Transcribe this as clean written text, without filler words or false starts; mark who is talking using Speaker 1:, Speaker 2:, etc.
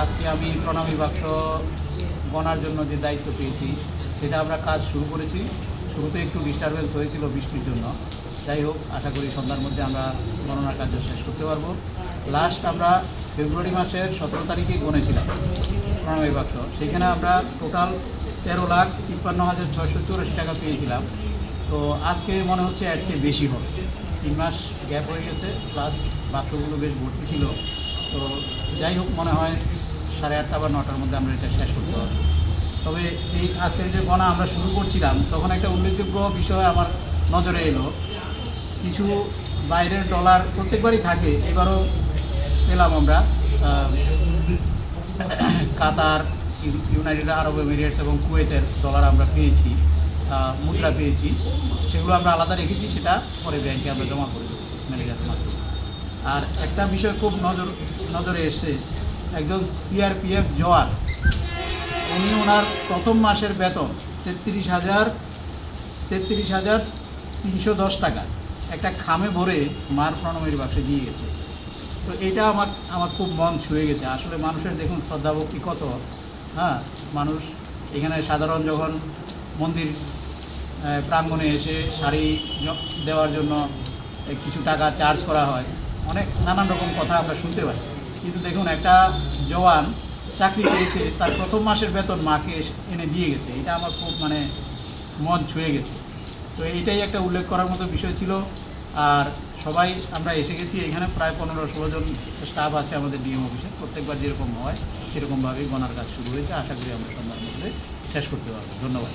Speaker 1: আজকে আমি প্রণামী বাক্স গণার জন্য যে দায়িত্ব পেয়েছি সেটা আমরা কাজ শুরু করেছি। শুরুতে একটু ডিস্টারবেন্স হয়েছিল বৃষ্টির জন্য, যাই হোক আশা করি সন্ধ্যার মধ্যে আমরা গণনার কাজ শেষ করতে পারবো। লাস্ট আমরা ফেব্রুয়ারি মাসের 17 তারিখে গণেছিলাম প্রণামী বাক্স, সেখানে আমরা টোটাল 13,53,684 টাকা পেয়েছিলাম। তো আজকে মনে হচ্ছে এর চেয়ে বেশি হবে, 3 মাস গ্যাপ হয়ে গেছে, প্লাস বাক্সগুলো বেশ ভর্তি ছিল। তো যাই হোক মনে হয় 8:30 বা 9টার মধ্যে আমরা এটা শেষ করতে পারবো। তবে এই আজকের যে গণনা আমরা শুরু করছিলাম তখন একটা উল্লেখযোগ্য বিষয় আমার নজরে এলো। কিছু বাইরের ডলার প্রত্যেকবারই থাকে, এবারও পেলাম আমরা কাতার, ইউনাইটেড আরব এমিরেটস এবং কুয়েতের ডলার আমরা পেয়েছি, মুদ্রা পেয়েছি। সেগুলো আমরা আলাদা রেখেছি, সেটা পরে ব্যাংকে আমরা জমা করে দেবো ম্যানেজারের মাধ্যমে। আর একটা বিষয় খুব নজরে এসছে, একজন সিআরপিএফ জওয়ান, উনি ওনার প্রথম মাসের বেতন 33,310 টাকা একটা খামে ভরে মার প্রণামীর বাক্সে দিয়ে গেছে। তো এটা আমার খুব মন ছুঁয়ে গেছে। আসলে মানুষের দেখুন শ্রদ্ধাভক্তি কত। হ্যাঁ, মানুষ এখানে সাধারণ যখন মন্দির প্রাঙ্গণে এসে শাড়ি দেওয়ার জন্য কিছু টাকা চার্জ করা হয়, অনেক নানান রকম কথা আমরা শুনতে পাই। কিন্তু দেখুন একটা জওয়ান চাকরি পেয়েছে, তার প্রথম মাসের বেতন মাকে এনে দিয়ে গেছে। এটা আমার খুব মন ছুঁয়ে গেছে। তো এইটাই একটা উল্লেখ করার মতো বিষয় ছিল। আর সবাই আমরা এসে গেছি, এখানে প্রায় 15-16 জন স্টাফ আছে আমাদের ডিএম অফিসে। প্রত্যেকবার যেরকম হয় সেরকমভাবেই গণার কাজ শুরু হয়েছে। আশা করি আমরা সন্ধ্যার মধ্যে শেষ করতে পারবো। ধন্যবাদ।